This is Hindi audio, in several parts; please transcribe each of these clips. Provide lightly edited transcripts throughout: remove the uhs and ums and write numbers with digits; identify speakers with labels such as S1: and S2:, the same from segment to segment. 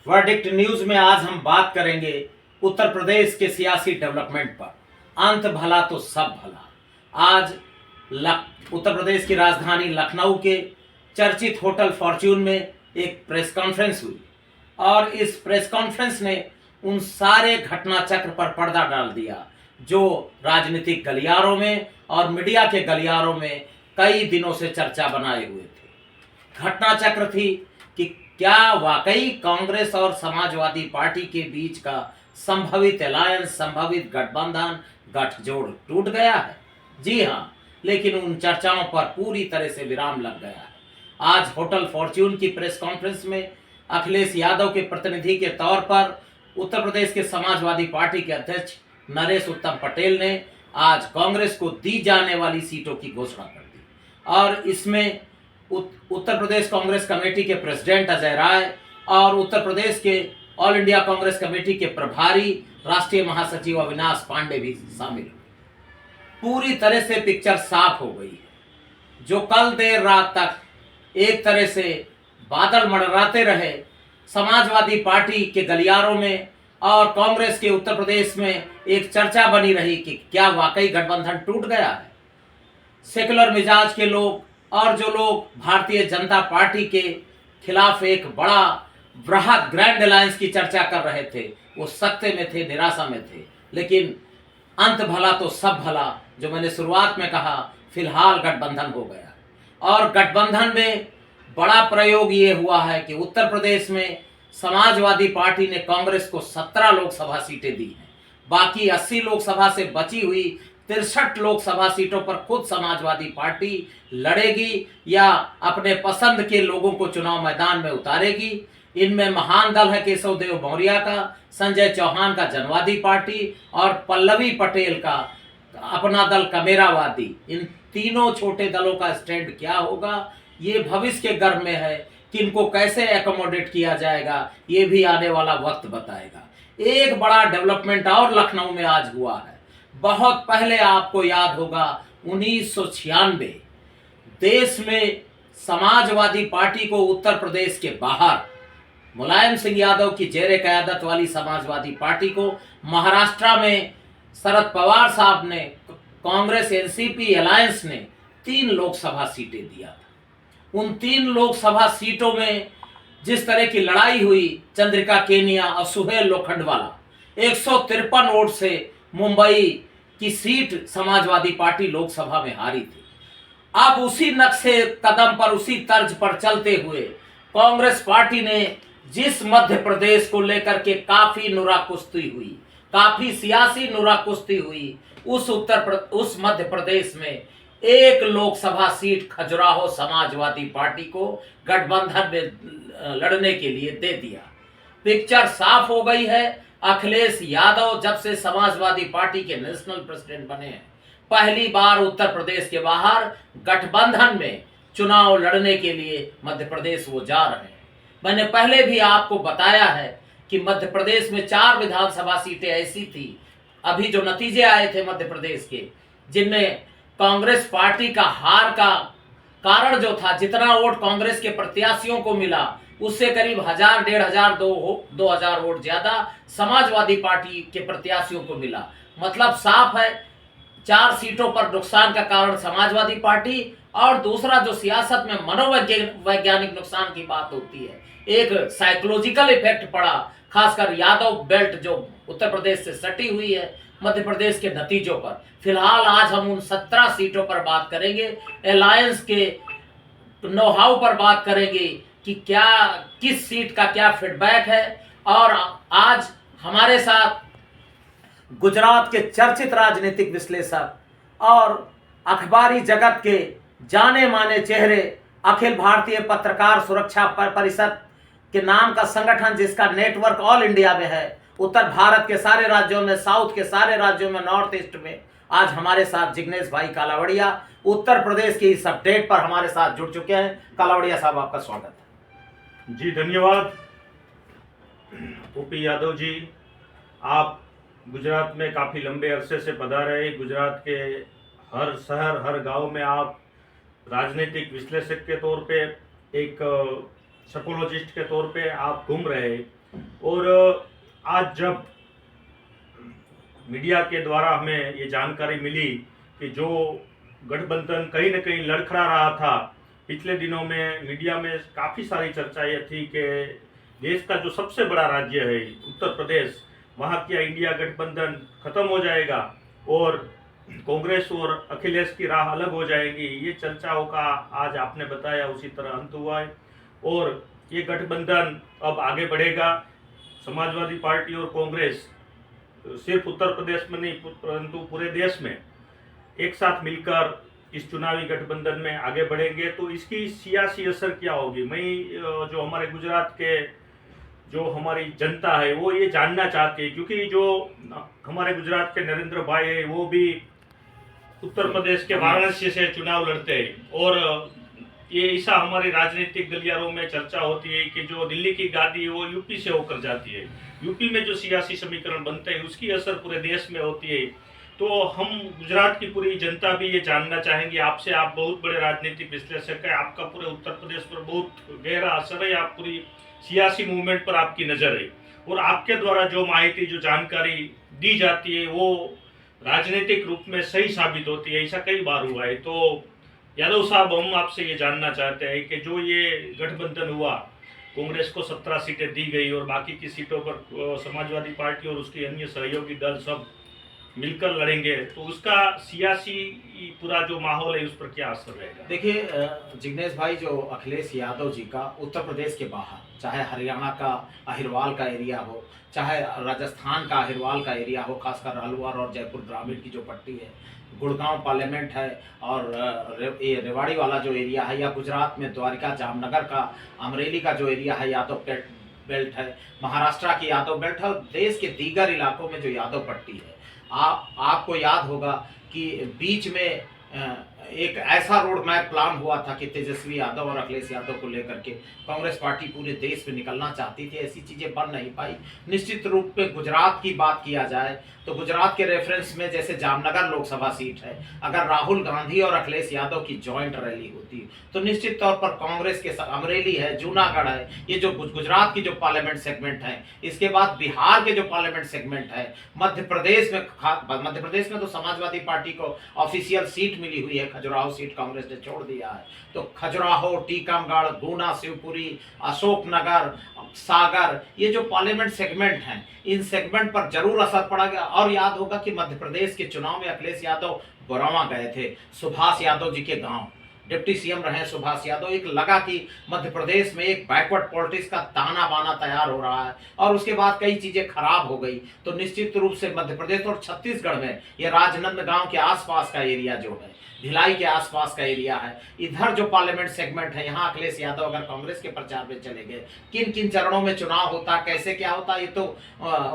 S1: वर्डिक्ट न्यूज में आज हम बात करेंगे उत्तर प्रदेश के सियासी डेवलपमेंट पर। अंत भला तो सब भला। आज उत्तर प्रदेश की राजधानी लखनऊ के चर्चित होटल फॉर्च्यून में एक प्रेस कॉन्फ्रेंस हुई और इस प्रेस कॉन्फ्रेंस ने उन सारे घटना चक्र पर पर्दा डाल दिया जो राजनीतिक गलियारों में और मीडिया के गलियारों में कई दिनों से चर्चा बनाए हुए थे। घटना चक्र थी कि क्या वाकई कांग्रेस और समाजवादी पार्टी के बीच का संभवित अलायंस, संभवित गठबंधन, गठजोड़ टूट गया है? जी हाँ, लेकिन उन चर्चाओं पर पूरी तरह से विराम लग गया है। आज होटल फॉर्च्यून की प्रेस कॉन्फ्रेंस में अखिलेश यादव के प्रतिनिधि के तौर पर उत्तर प्रदेश के समाजवादी पार्टी के अध्यक्ष नरेश उत्तम पटेल ने आज कांग्रेस को दी जाने वाली सीटों की घोषणा कर दी और इसमें उत्तर प्रदेश कांग्रेस कमेटी के प्रेसिडेंट अजय राय और उत्तर प्रदेश के ऑल इंडिया कांग्रेस कमेटी के प्रभारी राष्ट्रीय महासचिव अविनाश पांडे भी शामिल हुए। पूरी तरह से पिक्चर साफ हो गई है। जो कल देर रात तक एक तरह से बादल मंडराते रहे समाजवादी पार्टी के गलियारों में और कांग्रेस के उत्तर प्रदेश में एक चर्चा बनी रही कि क्या वाकई गठबंधन टूट गया है। सेकुलर मिजाज के लोग और जो लोग भारतीय जनता पार्टी के खिलाफ एक बड़ा बृहद ग्रैंड अलायंस की चर्चा कर रहे थे, वो सत्य में थे, निराशा में थे। लेकिन अंत भला तो सब भला, जो मैंने शुरुआत में कहा, फिलहाल गठबंधन हो गया और गठबंधन में बड़ा प्रयोग ये हुआ है कि उत्तर प्रदेश में समाजवादी पार्टी ने कांग्रेस को 17 लोकसभा सीटें दी हैं। बाकी 80 लोकसभा से बची हुई 63 लोकसभा सीटों पर खुद समाजवादी पार्टी लड़ेगी या अपने पसंद के लोगों को चुनाव मैदान में उतारेगी। इनमें महान दल है केशव देव मौर्य का, संजय चौहान का जनवादी पार्टी और पल्लवी पटेल का अपना दल कमेरावादी। इन तीनों छोटे दलों का स्टैंड क्या होगा ये भविष्य के गर्भ में है कि इनको कैसे एकोमोडेट किया जाएगा ये भी आने वाला वक्त बताएगा। एक बड़ा डेवलपमेंट और लखनऊ में आज हुआ है। बहुत पहले आपको याद होगा 1996 देश में समाजवादी पार्टी को उत्तर प्रदेश के बाहर मुलायम सिंह यादव की जेरे क़यादत वाली समाजवादी पार्टी को महाराष्ट्र में शरद पवार साहब ने कांग्रेस एनसीपी अलायंस ने 3 लोकसभा सीटें दिया था। उन 3 लोकसभा सीटों में जिस तरह की लड़ाई हुई, चंद्रिका केनिया और सुहेल लोखंडवाला 153 वोट से मुंबई की सीट समाजवादी पार्टी लोकसभा में हारी थी। अब उसी नक्शे कदम पर, उसी तर्ज पर चलते हुए कांग्रेस पार्टी ने जिस मध्य प्रदेश को लेकर के काफी नुराकुश्ती हुई, काफी सियासी नुराकुश्ती हुई, उस मध्य प्रदेश में 1 लोकसभा सीट खजुराहो समाजवादी पार्टी को गठबंधन में लड़ने के लिए दे दिया। पिक्चर साफ हो गई है। अखिलेश यादव जब से समाजवादी पार्टी के नेशनल प्रेसिडेंट बने हैं, पहली बार उत्तर प्रदेश के बाहर गठबंधन में चुनाव लड़ने के लिए मध्य प्रदेश वो जा रहे हैं। मैंने पहले भी आपको बताया है कि मध्य प्रदेश में 4 विधानसभा सीटें ऐसी थी, अभी जो नतीजे आए थे मध्य प्रदेश के, जिनमें कांग्रेस पार्टी का हार का कारण जो था, जितना वोट कांग्रेस के प्रत्याशियों को मिला उससे करीब 1000, 1500, 2000 वोट ज्यादा समाजवादी पार्टी के प्रत्याशियों को मिला। मतलब साफ है 4 सीटों पर नुकसान का कारण समाजवादी पार्टी। और दूसरा जो सियासत में मनोवैज्ञानिक नुकसान की बात होती है, एक साइकोलॉजिकल इफेक्ट पड़ा, खासकर यादव बेल्ट जो उत्तर प्रदेश से सटी हुई है मध्य प्रदेश के नतीजों पर। फिलहाल आज हम उन 17 सीटों पर बात करेंगे, अलायंस के नो हाउ पर बात करेंगे कि क्या किस सीट का क्या फीडबैक है। और आज हमारे साथ गुजरात के चर्चित राजनीतिक विश्लेषक और अखबारी जगत के जाने माने चेहरे, अखिल भारतीय पत्रकार सुरक्षा परिषद के नाम का संगठन जिसका नेटवर्क ऑल इंडिया में है, उत्तर भारत के सारे राज्यों में, साउथ के सारे राज्यों में, नॉर्थ ईस्ट में, आज हमारे साथ जिग्नेश भाई कालावड़िया उत्तर प्रदेश की इस अपडेट पर हमारे साथ जुड़ चुके हैं। कालावड़िया साहब, आपका स्वागत है।
S2: जी धन्यवाद। ओपी यादव जी, आप गुजरात में काफ़ी लंबे अरसे से पधारे। गुजरात के हर शहर, हर गांव में आप राजनीतिक विश्लेषक के तौर पे, एक साइकोलॉजिस्ट के तौर पे आप घूम रहे हैं। और आज जब मीडिया के द्वारा हमें ये जानकारी मिली कि जो गठबंधन कहीं न कहीं लड़खड़ा रहा था, पिछले दिनों में मीडिया में काफ़ी सारी चर्चाएं थी कि देश का जो सबसे बड़ा राज्य है उत्तर प्रदेश, वहाँ क्या इंडिया गठबंधन खत्म हो जाएगा और कांग्रेस और अखिलेश की राह अलग हो जाएगी। ये चर्चाओं का आज आपने बताया उसी तरह अंत हुआ है और ये गठबंधन अब आगे बढ़ेगा। समाजवादी पार्टी और कांग्रेस सिर्फ उत्तर प्रदेश में नहीं परंतु पूरे देश में एक साथ मिलकर इस चुनावी गठबंधन में आगे बढ़ेंगे। तो इसकी सियासी असर क्या होगी, मैं जो हमारे गुजरात के जो हमारी जनता है वो ये जानना चाहती है, क्योंकि जो हमारे गुजरात के नरेंद्र भाई है वो भी उत्तर प्रदेश के वाराणसी से चुनाव लड़ते हैं और ये ऐसा हमारे राजनीतिक गलियारों में चर्चा होती है कि जो दिल्ली की गादी है वो यूपी से होकर जाती है, यूपी में जो सियासी समीकरण बनते हैं उसकी असर पूरे देश में होती है। तो हम गुजरात की पूरी जनता भी ये जानना चाहेंगे आपसे, आप बहुत बड़े राजनीतिक विश्लेषक है, आपका पूरे उत्तर प्रदेश पर बहुत गहरा असर है, आप पूरी सियासी मूवमेंट पर आपकी नज़र है और आपके द्वारा जो माहिती जो जानकारी दी जाती है वो राजनीतिक रूप में सही साबित होती है, ऐसा कई बार हुआ है। तो यादव साहब, हम आपसे ये जानना चाहते हैं कि जो ये गठबंधन हुआ, कांग्रेस को 17 सीटें दी गई और बाकी की सीटों पर समाजवादी पार्टी और उसके अन्य सहयोगी दल सब मिलकर लड़ेंगे, तो उसका सियासी पूरा जो माहौल है उस पर क्या असर रहेगा?
S1: देखिए जिग्नेश भाई, जो अखिलेश यादव जी का उत्तर प्रदेश के बाहर, चाहे हरियाणा का अहिरवाल का एरिया हो, चाहे राजस्थान का अहिरवाल का एरिया हो, खासकर अलवर और जयपुर ग्रामीण की जो पट्टी है, गुड़गांव पार्लियामेंट है और ये रेवाड़ी वाला जो एरिया है, या गुजरात में द्वारका जामनगर का अमरेली का जो एरिया है यादव बेल्ट है, महाराष्ट्र की यादव बेल्ट है और देश के दीगर इलाकों में जो यादव पट्टी है। आपको याद होगा कि बीच में एक ऐसा रोड मैप प्लान हुआ था कि तेजस्वी यादव और अखिलेश यादव को लेकर के कांग्रेस पार्टी पूरे देश में निकलना चाहती थी, ऐसी चीजें बन नहीं पाई। निश्चित रूप पे गुजरात की बात किया जाए तो गुजरात के रेफरेंस में जैसे जामनगर लोकसभा सीट है, अगर राहुल गांधी और अखिलेश यादव की जॉइंट रैली होती तो निश्चित तौर पर कांग्रेस के साथ अमरेली है, जूनागढ़ है, ये जो गुजरात की जो पार्लियामेंट सेगमेंट है, इसके बाद बिहार के जो पार्लियामेंट सेगमेंट है, मध्य प्रदेश में तो समाजवादी पार्टी को ऑफिशियल सीट मिली हुई है, खजुराहो सीट कांग्रेस ने छोड़ दिया है, तो खजुराहो, टीकमगढ़, गुना, शिवपुरी, अशोकनगर, सागर, ये जो पार्लियामेंट सेगमेंट हैं, इन सेगमेंट पर जरूर असर पड़ा गया। और याद होगा कि मध्य प्रदेश के चुनाव में अखिलेश यादव बरौवा गए थे, सुभाष यादव जी के गांव, डिप्टी सीएम रहे सुभाष यादव। एक लगा कि मध्य प्रदेश में एक बैकवर्ड पॉलिटिक्स का ताना बाना तैयार हो रहा है और उसके बाद कई चीजें खराब हो गई, तो निश्चित रूप से मध्य प्रदेश और छत्तीसगढ़ में ये राजनांदगांव के आसपास का एरिया जो है, भिलाई के आसपास का एरिया है, इधर जो पार्लियामेंट सेगमेंट है, यहाँ अखिलेश यादव अगर कांग्रेस के प्रचार में चले गए, किन किन चरणों में चुनाव होता, कैसे क्या होता, ये तो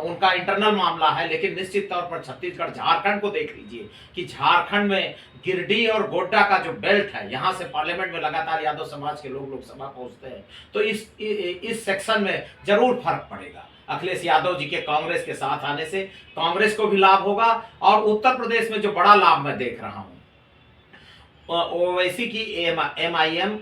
S1: उनका इंटरनल मामला है। लेकिन निश्चित तौर पर छत्तीसगढ़, झारखंड को देख लीजिए कि झारखंड में गिरिडीह और गोड्डा का जो बेल्ट है, यहाँ से पार्लियामेंट में लगातार यादव समाज के लोग लोकसभा पहुंचते हैं, तो इस सेक्शन में जरूर फर्क पड़ेगा। अखिलेश यादव जी के कांग्रेस के साथ आने से कांग्रेस को भी लाभ होगा और उत्तर प्रदेश में जो बड़ा लाभ मैं देख रहा हूं, ओवैसी की एमआईएम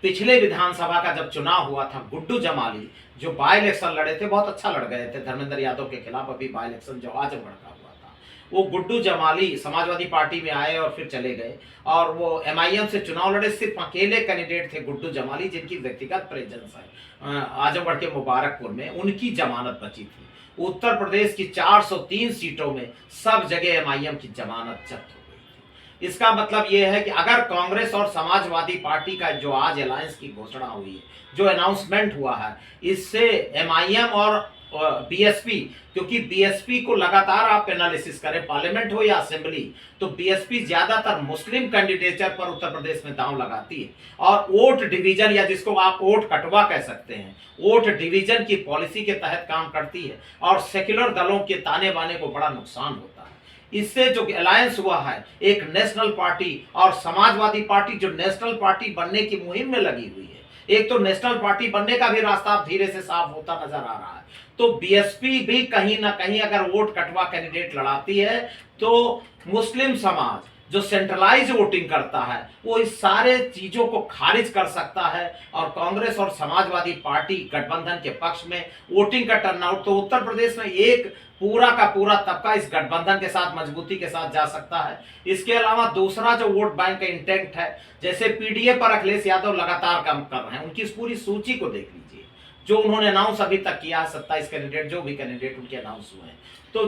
S1: पिछले विधानसभा का जब चुनाव हुआ था, गुड्डू जमाली जो बाई इलेक्शन लड़े थे, बहुत अच्छा लड़ गए थे धर्मेंद्र यादव के खिलाफ, अभी बाई इलेक्शन जो आजमगढ़ का हुआ था, वो गुड्डू जमाली समाजवादी पार्टी में आए और फिर चले गए और वो एमआईएम से चुनाव लड़े। सिर्फ अकेले कैंडिडेट थे गुड्डू जमाली, जिनकी व्यक्तिगत प्रेजेंस है आजमगढ़ के मुबारकपुर में, उनकी जमानत बची थी। उत्तर प्रदेश की 403 सीटों में सब जगह एमआईएम की जमानत जब्त हो गई थी। इसका मतलब यह है कि अगर कांग्रेस और समाजवादी पार्टी का जो आज अलायंस की घोषणा हुई है, जो अनाउंसमेंट हुआ है, इससे एमआईएम और बीएसपी, क्योंकि बीएसपी को लगातार आप एनालिसिस करें, पार्लियामेंट हो या असेंबली, तो बीएसपी ज्यादातर मुस्लिम कैंडिडेचर पर उत्तर प्रदेश में दांव लगाती है और वोट डिवीजन, या जिसको आप वोट कटवा कह सकते हैं, वोट डिवीजन की पॉलिसी के तहत काम करती है और सेक्युलर दलों के ताने बाने को बड़ा नुकसान होता है। इससे जो अलायंस हुआ है, एक नेशनल पार्टी और समाजवादी पार्टी जो नेशनल पार्टी बनने की मुहिम में लगी हुई है, एक तो नेशनल पार्टी बनने का भी रास्ता धीरे से साफ होता नजर आ रहा है, तो बीएसपी भी कहीं ना कहीं अगर वोट कटवा कैंडिडेट लड़ाती है तो मुस्लिम समाज, जो सेंट्रलाइज वोटिंग करता है वो इस सारे चीजों को खारिज कर सकता है और कांग्रेस और समाजवादी पार्टी गठबंधन के पक्ष में वोटिंग का टर्नआउट, तो उत्तर प्रदेश में एक पूरा का पूरा तबका इस गठबंधन के साथ मजबूती के साथ जा सकता है। इसके अलावा दूसरा जो वोट बैंक का इंटेंट है, जैसे पीडीए पर अखिलेश यादव लगातार काम कर रहे हैं, उनकी इस पूरी सूची को देख लीजिए जो उन्होंने अनाउंस अभी तक किया, 27 कैंडिडेट जो भी कैंडिडेट उनके अनाउंस हुए हैं। तो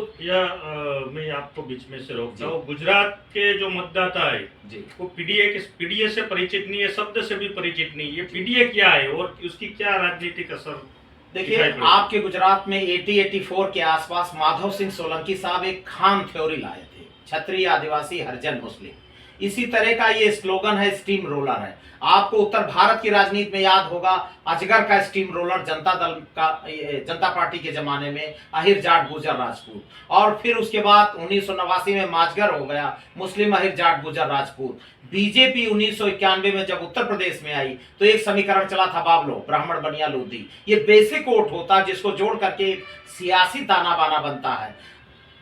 S2: मैं आपको बीच में से रोकता हूँ। गुजरात के जो मतदाता है
S1: जी,
S2: वो पीडीए से परिचित नहीं है, शब्द से भी परिचित नहीं। ये पीडीए क्या है और उसकी क्या राजनीतिक असर?
S1: देखिए आपके गुजरात में 80-84 के आसपास माधव सिंह सोलंकी साहब एक खान थ्योरी लाए थे, क्षत्रिय आदिवासी हरिजन मुस्लिम। इसी तरह का ये स्लोगन है, स्टीम रोलर है। आपको उत्तर भारत की राजनीति में याद होगा अजगर का स्टीम रोलर जनता दल का, जनता पार्टी के जमाने में अहिर जाट गुर्जर राजपूत, और फिर उसके बाद 1989 में माजगर हो गया मुस्लिम अहिर जाट गुर्जर राजपूत। बीजेपी 1991 में जब उत्तर प्रदेश में आई तो एक समीकरण चला था बाबलो ब्राह्मण बनिया लोधी। ये बेसिक वोट होता जिसको जोड़ करके एक सियासी ताना बाना बनता है।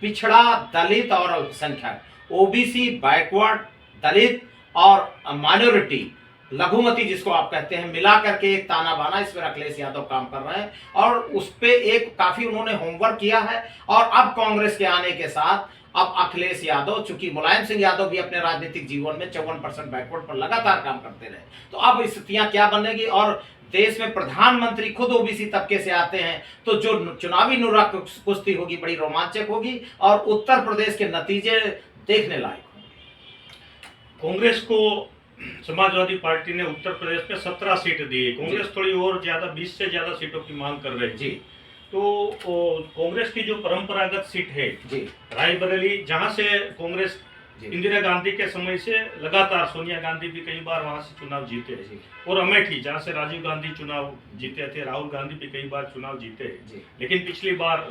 S1: पिछड़ा, दलित और अल्पसंख्यक, ओबीसी, बैकवर्ड, दलित और माइनॉरिटी, लघुमती जिसको आप कहते हैं, मिला करके एक ताना बाना, इस पर अखिलेश यादव काम कर रहे हैं और उस पे एक काफी उन्होंने होमवर्क किया है। और अब कांग्रेस के आने के साथ अब अखिलेश यादव, चूंकि मुलायम सिंह यादव भी अपने राजनीतिक जीवन में 54% बैकवर्ड पर लगातार काम करते रहे, तो अब स्थितियां क्या बनेगी। और देश में प्रधानमंत्री खुद ओबीसी तबके से आते हैं, तो जो चुनावी नुरा कुश्ती होगी बड़ी रोमांचक होगी और उत्तर प्रदेश के नतीजे देखने लायक होंगे।
S2: कांग्रेस को समाजवादी पार्टी ने उत्तर प्रदेश में 17 सीट दी है। कांग्रेस थोड़ी और ज्यादा 20 से ज्यादा सीटों की मांग कर रही है
S1: जी।
S2: तो कांग्रेस की जो परंपरागत सीट है
S1: जी,
S2: रायबरेली, जहां से कांग्रेस
S1: जी,
S2: इंदिरा गांधी के समय से लगातार, सोनिया गांधी भी कई बार वहां से चुनाव जीते हैं, और अमेठी जहां से राजीव गांधी चुनाव जीते थे, राहुल गांधी भी कई बार चुनाव जीते हैं, लेकिन पिछली बार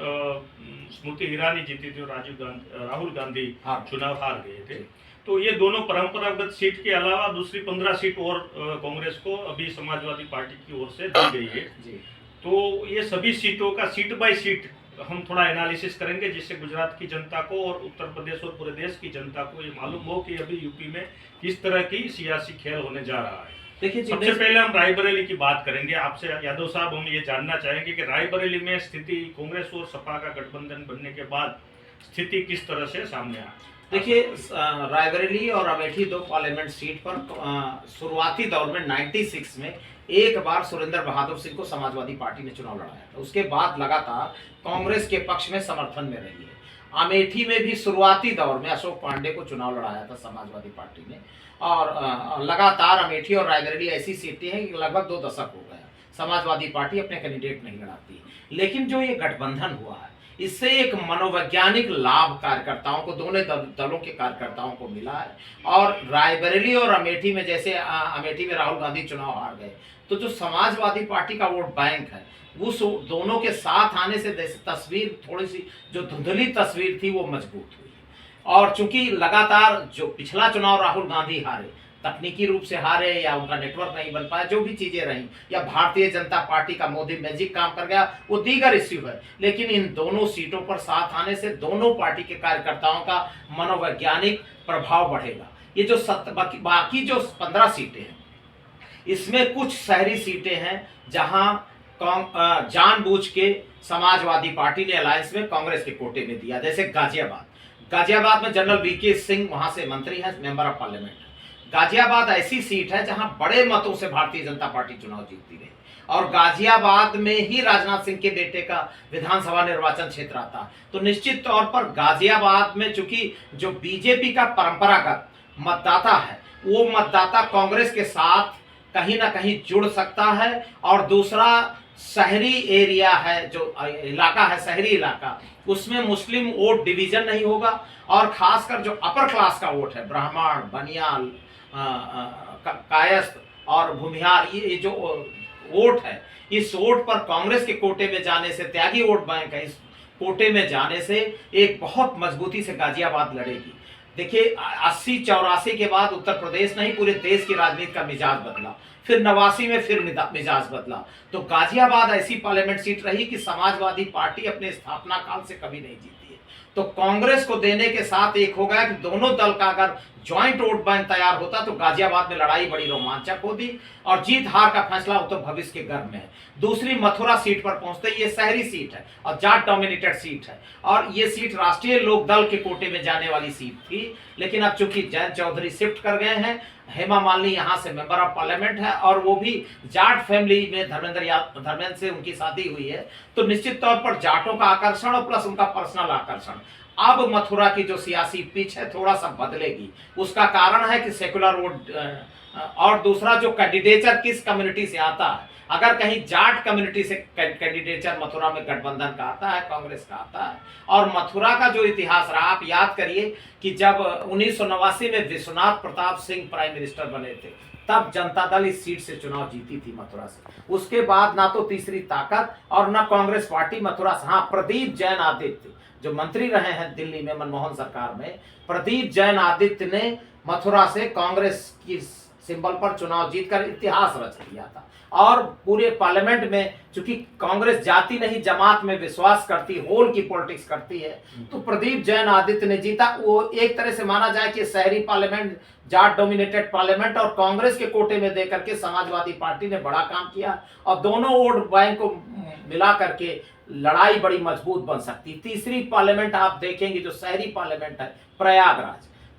S2: स्मृति ईरानी जीती थी और राहुल गांधी चुनाव हार गए थे। तो ये दोनों परंपरागत सीट के अलावा दूसरी 15 सीट और कांग्रेस को अभी समाजवादी पार्टी की ओर से दी गई है। तो ये सभी सीटों का सीट बाय सीट हम थोड़ा एनालिसिस करेंगे, जिससे गुजरात की जनता को और उत्तर प्रदेश और पूरे देश की जनता को ये मालूम हो कि अभी यूपी में किस तरह की सियासी खेल होने जा रहा है।
S1: देखिए
S2: सबसे पहले हम रायबरेली की बात करेंगे। आपसे यादव साहब हम ये जानना चाहेंगे कि रायबरेली में स्थिति, कांग्रेस और सपा का गठबंधन बनने के बाद स्थिति किस तरह से सामने आ?
S1: देखिए रायबरेली और अमेठी दो पार्लियामेंट सीट पर शुरुआती दौर में 96 में एक बार सुरेंद्र बहादुर सिंह को समाजवादी पार्टी ने चुनाव लड़ाया था। उसके बाद लगातार कांग्रेस के पक्ष में समर्थन में रही है। अमेठी में भी शुरुआती दौर में अशोक पांडे को चुनाव लड़ाया था समाजवादी पार्टी ने, और लगातार अमेठी और रायबरेली ऐसी सीटें हैं कि लगभग 2 दशक हो गया समाजवादी पार्टी अपने कैंडिडेट नहीं लड़ाती। लेकिन जो ये गठबंधन हुआ है, इससे एक मनोवैज्ञानिक लाभ कार्यकर्ताओं को, दोनों दलों के कार्यकर्ताओं को मिला है। और रायबरेली और अमेठी में, जैसे अमेठी में राहुल गांधी चुनाव हार गए, तो जो समाजवादी पार्टी का वोट बैंक है उस दोनों के साथ आने से तस्वीर, थोड़ी सी जो धुंधली तस्वीर थी वो मजबूत हुई। और चूंकि लगातार जो पिछला चुनाव राहुल गांधी हारे, तकनीकी रूप से हारे या उनका नेटवर्क नहीं बन पाया, जो भी चीजें रहीं, या भारतीय जनता पार्टी का मोदी मैजिक काम कर गया, वो दीगर इश्यू है। लेकिन इन दोनों सीटों पर साथ आने से दोनों पार्टी के कार्यकर्ताओं का मनोवैज्ञानिक प्रभाव बढ़ेगा। ये जो बाकी जो 15 सीटें हैं, इसमें कुछ शहरी सीटें हैं जहां जानबूझ के समाजवादी पार्टी ने अलायंस में कांग्रेस के कोटे में दिया। जैसे गाजियाबाद में जनरल वीके सिंह वहां से मंत्री हैं, मेंबर ऑफ पार्लियामेंट है। गाजियाबाद ऐसी सीट है जहां बड़े मतों से भारतीय जनता पार्टी चुनाव जीतती रही, और गाजियाबाद में ही राजनाथ सिंह के बेटे का विधानसभा निर्वाचन क्षेत्र आता। तो निश्चित तौर पर गाजियाबाद में चूंकि जो बीजेपी का परंपरागत मतदाता है, वो मतदाता कांग्रेस के साथ कहीं ना कहीं जुड़ सकता है। और दूसरा शहरी एरिया है, जो इलाका है शहरी इलाका, उसमें मुस्लिम वोट डिवीजन नहीं होगा, और खासकर जो अपर क्लास का वोट है, ब्राह्मण, बनियाल, कायस्थ और भूमिहार, ये जो वोट है, इस वोट पर कांग्रेस के कोटे में जाने से, त्यागी वोट बैंक है, इस कोटे में जाने से एक बहुत मजबूती से गाजियाबाद लड़ेगी। देखिए 80-84 के बाद उत्तर प्रदेश नहीं पूरे देश की राजनीति का मिजाज बदला, फिर 89 में फिर मिजाज बदला। तो गाजियाबाद ऐसी पार्लियामेंट सीट रही कि समाजवादी पार्टी अपने स्थापना काल से कभी नहीं जीती है। तो कांग्रेस को देने के साथ एक हो गया कि दोनों दल का अगर ज्वाइंट वोट बैंक तैयार होता तो गाजियाबाद में लड़ाई बड़ी रोमांचक होती और जीत हार का फैसला उत्तर भविष्य के घर में है। दूसरी मथुरा सीट पर पहुंचते, ये शहरी सीट है और जाट डोमिनेटेड सीट है और ये सीट राष्ट्रीय लोक दल के कोटे में जाने वाली सीट थी, लेकिन अब चूंकि जयंत चौधरी शिफ्ट कर गए हैं, हेमा मालिनी यहाँ से मेंबर ऑफ पार्लियामेंट है और वो भी जाट फैमिली में धर्मेंद्र से उनकी शादी हुई है, तो निश्चित तौर पर जाटों का आकर्षण और प्लस उनका पर्सनल आकर्षण। अब मथुरा की जो सियासी पिच है थोड़ा सा बदलेगी। उसका कारण है कि सेकुलर वोट और दूसरा जो कैंडिडेचर किस कम्युनिटी से आता है। अगर कहीं जाट कम्युनिटी से कैंडिडेचर मथुरा में गठबंधन का आता है, कांग्रेस का आता है। और मथुरा का जो इतिहास रहा, आप याद करिए कि जब 1989 में विश्वनाथ प्रताप सिंह प्राइम मिनिस्टर बने थे, तब जनता दल इस सीट से चुनाव जीती थी मथुरा से। उसके बाद ना तो तीसरी ताकत और ना कांग्रेस पार्टी मथुरा से। हाँ, प्रदीप जैन आदित्य जो मंत्री रहे हैं दिल्ली में मनमोहन सरकार में, प्रदीप जैन आदित्य ने मथुरा से कांग्रेस की सिंबल पर चुनाव जीतकर इतिहास रच दिया था। और पूरे पार्लियामेंट में चूंकि कांग्रेस जाति नहीं जमात में विश्वास करती, होल की पॉलिटिक्स करती है, तो प्रदीप जैन आदित्य ने जीता। वो एक तरह से माना जाए कि शहरी पार्लियामेंट, जाट डोमिनेटेड पार्लियामेंट और कांग्रेस के कोटे में देकर के समाजवादी पार्टी ने बड़ा काम किया और दोनों वोट बैंक को मिला करके लड़ाई बड़ी मजबूत बन सकती। तीसरी पार्लियामेंट आप देखेंगे जो शहरी पार्लियामेंट है,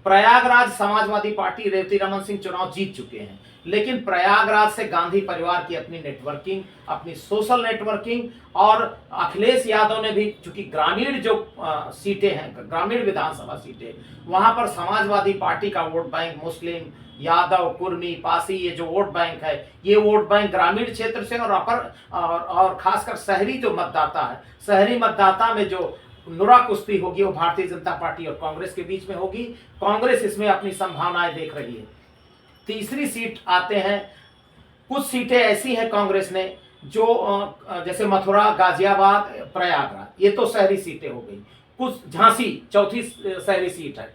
S1: प्रयागराज समाजवादी पार्टी रेवती रमन सिंह चुनाव जीत चुके हैं, लेकिन प्रयागराज से गांधी परिवार की अपनी नेटवर्किंग, अपनी सोशल नेटवर्किंग और अखिलेश यादव ने भी, चूंकि ग्रामीण जो सीटें हैं, ग्रामीण विधानसभा सीटें, वहां पर समाजवादी पार्टी का वोट बैंक मुस्लिम, यादव, कुर्मी, पासी, ये जो वोट बैंक है, ये वोट बैंक ग्रामीण क्षेत्र से और खासकर शहरी जो मतदाता है, शहरी मतदाता में जो नुरा कुश्ती होगी वो भारतीय जनता पार्टी और कांग्रेस के बीच में होगी। कांग्रेस इसमें अपनी संभावनाएं देख रही है। तीसरी सीट आते हैं, कुछ सीटें ऐसी हैं कांग्रेस ने जो जैसे मथुरा, गाजियाबाद, प्रयागराज, ये तो शहरी सीटें हो गई। कुछ झांसी चौथी शहरी सीट है,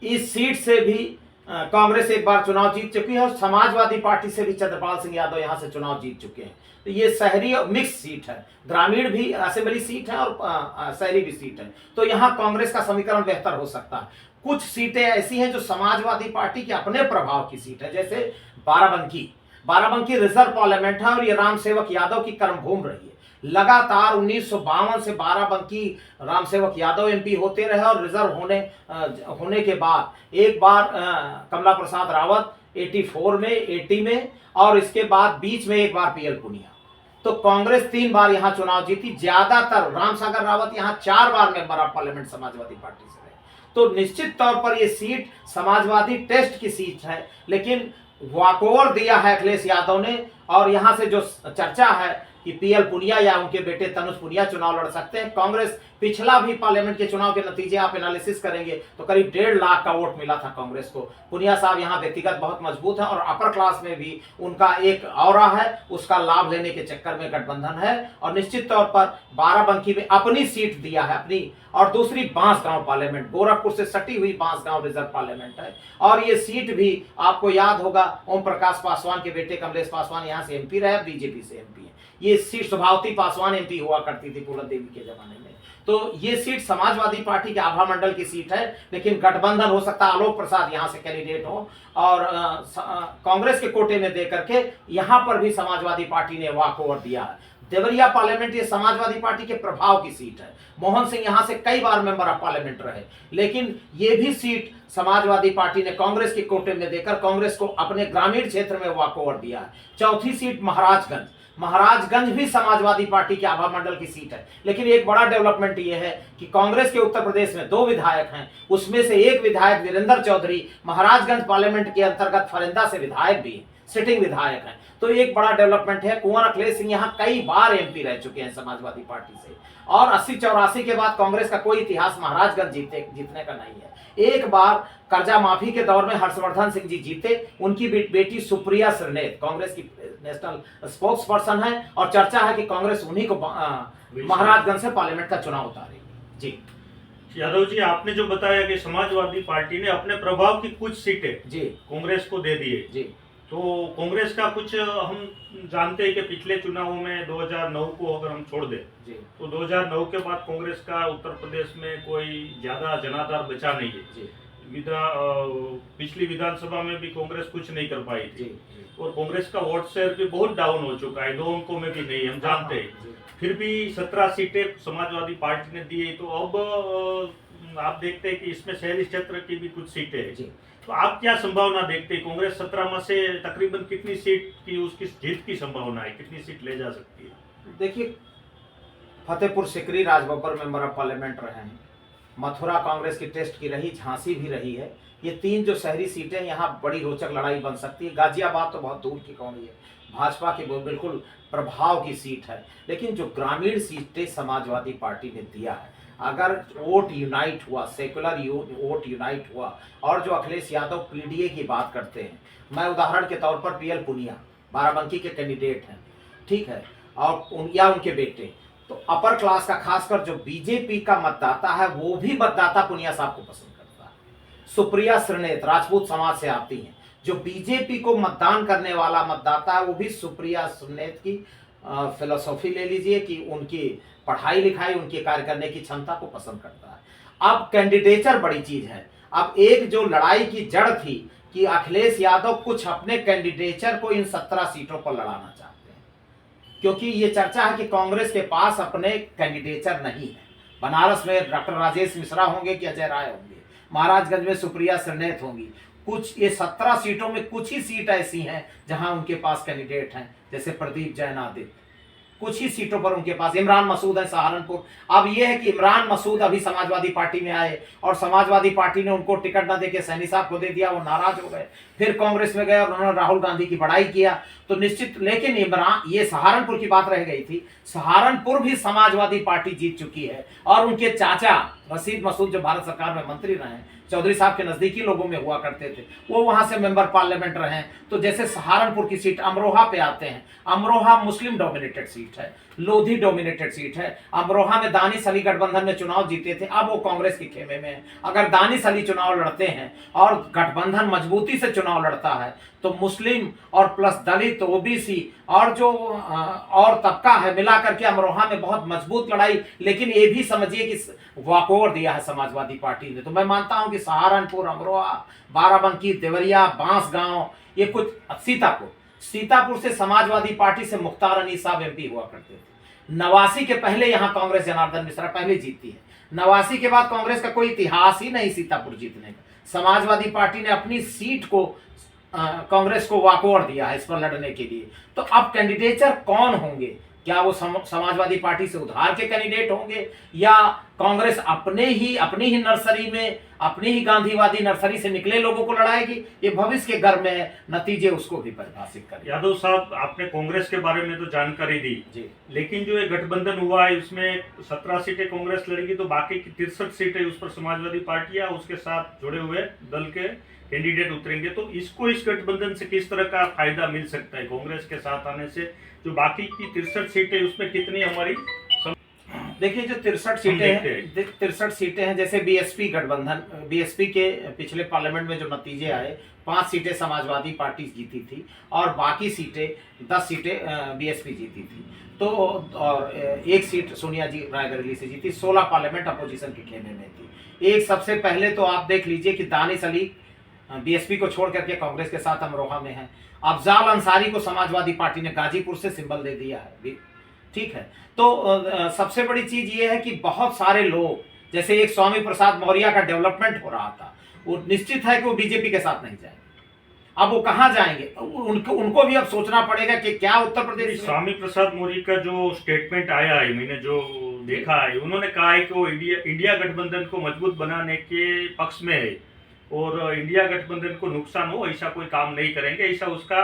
S1: इस सीट से भी कांग्रेस एक बार चुनाव जीत चुकी है और समाजवादी पार्टी से भी चंद्रपाल सिंह यादव यहां से चुनाव जीत चुके हैं। तो ये शहरी और मिक्स सीट है, ग्रामीण भी असेंबली सीट है और शहरी भी सीट है, तो यहां कांग्रेस का समीकरण बेहतर हो सकता है। कुछ सीटें ऐसी हैं जो समाजवादी पार्टी के अपने प्रभाव की सीट है, जैसे बाराबंकी रिजर्व पार्लियामेंट है और ये रामसेवक यादव की कर्मभूमि रही है। लगातार 1952 से बाराबंकी रामसेवक यादव एमपी होते रहे और रिजर्व होने के बाद एक बार कमला प्रसाद रावत 84 में, 80 में और इसके बाद बीच में एक बार पीएल पुनिया। तो कांग्रेस 3 बार यहां चुनाव जीती। ज्यादातर रामसागर रावत यहां 4 बार member of parliament Samajwadi party से रहे। तो निश्चित तौर पर यह सीट समाजवादी टेस्ट की सीट है, लेकिन वॉकओवर दिया है अखिलेश यादव ने। और यहां से जो चर्चा है कि पीएल पुनिया या उनके बेटे तनुज पुनिया चुनाव लड़ सकते हैं। कांग्रेस पिछला भी पार्लियामेंट के चुनाव के नतीजे आप एनालिसिस करेंगे तो करीब 1.5 लाख का वोट मिला था कांग्रेस को। पुनिया साहब यहाँ व्यक्तिगत बहुत मजबूत हैं और अपर क्लास में भी उनका एक ऑरा है, उसका लाभ लेने के चक्कर में गठबंधन है। और निश्चित तौर पर बाराबंकी में अपनी सीट दिया है अपनी। और दूसरी बांसगांव पार्लियामेंट, गोरखपुर से सटी हुई बांसगांव रिजर्व पार्लियामेंट है और ये सीट भी आपको याद होगा ओम प्रकाश पासवान के बेटे कमलेश पासवान यहाँ से एमपी रहे, बीजेपी से एमपी है। ये सीट सुभावती पासवान एमपी हुआ करती थी पूरन देवी के जमाने में। तो ये सीट समाजवादी पार्टी के आभा मंडल की सीट है, लेकिन गठबंधन हो सकता है, आलोक प्रसाद यहां से कैंडिडेट हो और कांग्रेस के कोटे में देकर के यहां पर भी समाजवादी पार्टी ने वॉक ओवर दिया है। देवरिया पार्लियामेंट ये समाजवादी पार्टी के प्रभाव की सीट है। मोहन सिंह यहां से कई बार मेंबर ऑफ पार्लियामेंट रहे, लेकिन ये भी सीट समाजवादी पार्टी ने कांग्रेस के कोटे में देकर कांग्रेस को अपने ग्रामीण क्षेत्र में वॉक ओवर दिया है। चौथी सीट महाराजगंज भी समाजवादी पार्टी के आभा मंडल की सीट है, लेकिन एक बड़ा डेवलपमेंट यह है कि कांग्रेस के उत्तर प्रदेश में 2 विधायक हैं, उसमें से एक विधायक वीरेंद्र चौधरी महाराजगंज पार्लियामेंट के अंतर्गत फरिंदा से विधायक भी सिटिंग विधायक हैं। तो एक बड़ा डेवलपमेंट है। कुंवर अखिलेश सिंह यहाँ कई बार एमपी रह चुके हैं समाजवादी पार्टी से और 80-84 के बाद कांग्रेस का कोई इतिहास महाराजगंज जीतने का नहीं है। एक बार कर्जा माफी के दौर में हर्षवर्धन सिंह जी जीते, उनकी बेटी सुप्रिया श्रीनेत कांग्रेस की नेशनल स्पोक्स पर्सन है और चर्चा है कि कांग्रेस उन्हीं को महाराजगंज से पार्लियामेंट का चुनाव उतारेगी। जी
S2: यादव जी, आपने जो बताया कि समाजवादी पार्टी ने अपने प्रभाव की कुछ सीटें
S1: जी
S2: कांग्रेस को दे दिए,
S1: जी,
S2: तो कांग्रेस का कुछ हम जानते हैं कि पिछले चुनावों में 2009 को अगर हम छोड़ दें
S1: जी
S2: तो 2009 के बाद कांग्रेस का उत्तर प्रदेश में कोई ज्यादा जनाधार बचा नहीं है।
S1: जी
S2: पिछली विधानसभा में भी कांग्रेस कुछ नहीं कर पाई
S1: जी
S2: थी
S1: जी
S2: और कांग्रेस का वोट शेयर भी बहुत डाउन हो चुका है, 2 अंकों में भी नहीं, हम जानते हैं।
S1: जी
S2: फिर भी 17 सीटें समाजवादी पार्टी ने दी है, तो अब आप देखते हैं कि इसमें शहरी क्षेत्र की भी कुछ सीटें हैं।
S1: जी
S2: तो आप क्या संभावना देखते हैं, कांग्रेस 17 में से तकरीबन कितनी सीट की उसकी जीत की संभावना है, कितनी सीट ले जा सकती है?
S1: देखिए, Fatehpur Sikri Raj Babbar member of parliament रहे हैं, मथुरा कांग्रेस की टेस्ट की रही, झांसी भी रही है। ये 3 जो शहरी सीटें यहाँ बड़ी रोचक लड़ाई बन सकती है। गाजियाबाद तो बहुत दूर की कौड़ी है, भाजपा की वो बिल्कुल प्रभाव की सीट है। लेकिन जो ग्रामीण सीटें समाजवादी पार्टी ने दिया है, अगर वोट यूनाइट हुआ, सेकुलर वोट यूनाइट हुआ, और जो अखिलेश यादव पीडीए की बात करते हैं, मैं उदाहरण के तौर पर पीएल पुनिया बाराबंकी के कैंडिडेट हैं, ठीक है, और या उनके बेटे, तो अपर क्लास का खासकर जो बीजेपी का मतदाता है वो भी मतदाता पुनिया साहब को पसंद करता है। सुप्रिया श्रीनेत राजपूत समाज से आती हैं, जो बीजेपी को मतदान करने वाला मतदाता है वो भी सुप्रिया श्रीनेत की फिलोसॉफी ले लीजिए कि उनकी पढ़ाई लिखाई, उनके कार्य करने की क्षमता को पसंद करता है। अब कैंडिडेचर बड़ी चीज है। अब एक जो लड़ाई की जड़ थी कि अखिलेश यादव कुछ अपने कैंडिडेचर को इन 17 सीटों पर लड़ाना चाहते हैं, क्योंकि ये चर्चा है कि कांग्रेस के पास अपने कैंडिडेचर नहीं है। बनारस में डॉक्टर राजेश मिश्रा होंगे कि अजय राय होंगे, महाराजगंज में सुप्रिया श्रीनेत होंगी। कुछ ये 17 सीटों में कुछ ही सीट ऐसी हैं जहां उनके पास कैंडिडेट हैं, जैसे प्रदीप जैन आदित्य। कुछ ही सीटों पर उनके पास इमरान मसूद है सहारनपुर। अब यह है कि इमरान मसूद अभी समाजवादी पार्टी में आए और समाजवादी पार्टी ने उनको टिकट न देके सैनी साहब को दे दिया, वो नाराज हो गए, फिर कांग्रेस में गए और उन्होंने राहुल गांधी की बड़ाई किया। तो निश्चित, लेकिन इमरान, ये सहारनपुर की बात रह गई थी, सहारनपुर भी समाजवादी पार्टी जीत चुकी है और उनके चाचा रशीद मसूद जो भारत सरकार में मंत्री रहे हैं, चौधरी साहब के नजदीकी लोगों में हुआ करते थे, वो वहां से मेंबर पार्लियामेंट रहे हैं। तो जैसे सहारनपुर की सीट, अमरोहा पे आते हैं, अमरोहा मुस्लिम डोमिनेटेड सीट है, लोधी डोमिनेटेड सीट है। अमरोहा में दानिश अली गठबंधन में चुनाव जीते थे, अब वो कांग्रेस के खेमे में है। अगर दानिश अली चुनाव लड़ते हैं और गठबंधन मजबूती से चुनाव लड़ता है तो मुस्लिम और प्लस दलित, ओबीसी और जो और तबका है मिलाकर के अमरोहा में बहुत मजबूत लड़ाई। लेकिन ये भी समझिए कि वॉकओवर दिया है समाजवादी पार्टी ने। तो मैं मानता हूं कि सहारनपुर, अमरोहा, बाराबंकी, देवरिया, बांसगांव, ये कुछ, सीतापुर से समाजवादी पार्टी से मुख्तार अली साहब एमपी हुआ करते थे। 89 के पहले यहां कांग्रेस जनार्दन मिश्रा पहले जीती है। 89 के बाद कांग्रेस का कोई इतिहास ही नहीं सीतापुर जीतने का। समाजवादी पार्टी ने अपनी सीट को कांग्रेस को वॉकओवर दिया है इस पर लड़ने के लिए। तो अब कैंडिडेचर कौन होंगे? क्या वो समाजवादी पार्टी से उधार के कैंडिडेट होंगे या कांग्रेस अपनी ही नर्सरी में, अपनी ही गांधीवादी नर्सरी से निकले लोगों को लड़ाएगी? ये भविष्य के घर में है, नतीजे उसको भी परिभाषित करें।
S2: यादव साहब, आपने कांग्रेस के बारे में तो जानकारी दी
S1: जी,
S2: लेकिन जो ये गठबंधन हुआ है उसमें 17 सीटें कांग्रेस लड़ेगी, तो बाकी की 63 सीटें उस पर समाजवादी पार्टी या उसके साथ जुड़े हुए दल के कैंडिडेट उतरेंगे। तो इसको, इस गठबंधन से किस तरह का फायदा मिल सकता है कांग्रेस के साथ आने से? जो बाकी की 63 सीटें उसमें कितनी हमारी
S1: देखिए, जो 63 सीटें हैं, जैसे बीएसपी गठबंधन, बीएसपी के पिछले पार्लियामेंट में जो नतीजे आए, 5 सीटें समाजवादी पार्टी जीती थी और बाकी सीटें 10 सीटें बीएसपी जीती थी। तो और 1 सीट सोनिया जी रायबरेली से जीती। 16 पार्लियामेंट अपोजिशन के खेमे में थी। एक सबसे पहले तो आप देख लीजिए कि दानिश अली बीएसपी को छोड़ करके कांग्रेस के साथ अमरोहा में है। अफजाल अंसारी को समाजवादी पार्टी ने गाजीपुर से सिंबल दे दिया है, ठीक है। तो सबसे बड़ी चीज ये है कि बहुत सारे लोग, जैसे एक स्वामी प्रसाद मौर्य का डेवलपमेंट हो रहा था, वो निश्चित है कि वो बीजेपी के साथ नहीं जाएंगे। अब वो कहां जाएंगे? उनको भी अब सोचना पड़ेगा कि क्या उत्तर प्रदेश।
S2: स्वामी प्रसाद मौर्य का जो स्टेटमेंट आया है, मैंने जो देखा है, उन्होंने कहा है कि वो इंडिया गठबंधन को मजबूत बनाने के पक्ष में है और इंडिया गठबंधन को नुकसान हो ऐसा कोई काम नहीं करेंगे। ऐसा उसका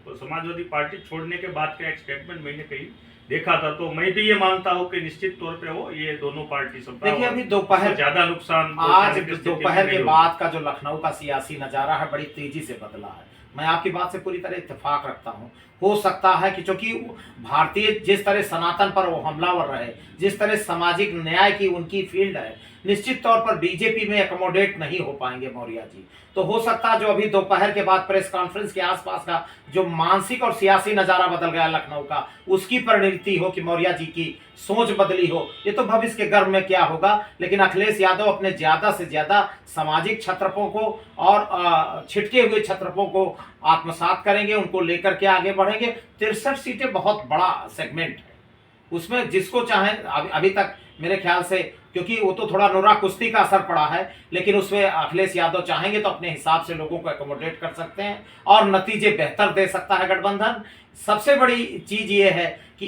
S2: समाजवादी पार्टी छोड़ने के बाद का एक स्टेटमेंट मैंने कहीं देखा था। तो मैं भी ये मानता हूँ कि निश्चित तौर पे वो ये दोनों पार्टी सब,
S1: देखिए अभी दोपहर,
S2: ज्यादा नुकसान
S1: आज दोपहर के बाद का जो लखनऊ का सियासी नजारा है बड़ी तेजी से बदला है। मैं आपकी बात से पूरी तरह इत्तेफाक रखता हूँ। हो सकता है कि चूंकि भारतीय जिस तरह सनातन पर वो हमलावर रहे, जिस तरह सामाजिक न्याय की उनकी फील्ड है, निश्चित तौर पर बीजेपी में एकोमोडेट नहीं हो पाएंगे मौर्य जी। तो हो सकता है जो अभी दोपहर के बाद प्रेस कॉन्फ्रेंस के आसपास का जो मानसिक और सियासी नजारा बदल गया लखनऊ का, उसकी परिणति हो कि मौर्य जी की सोच बदली हो, ये तो भविष्य के गर्भ में क्या होगा। लेकिन अखिलेश यादव अपने ज्यादा से ज्यादा सामाजिक छत्रपों को और छिटके हुए छत्रपों को आत्मसात करेंगे, उनको लेकर के आगे बढ़ेंगे। 63 सीटें बहुत बड़ा सेगमेंट है, उसमें जिसको चाहे अभी तक मेरे ख्याल से, क्योंकि वो तो थोड़ा नोरा कुश्ती का असर पड़ा है, लेकिन उसमें अखिलेश यादव चाहेंगे तो अपने हिसाब से लोगों को एकोमोडेट कर सकते हैं और नतीजे बेहतर दे सकता है गठबंधन। सबसे बड़ी चीज ये है कि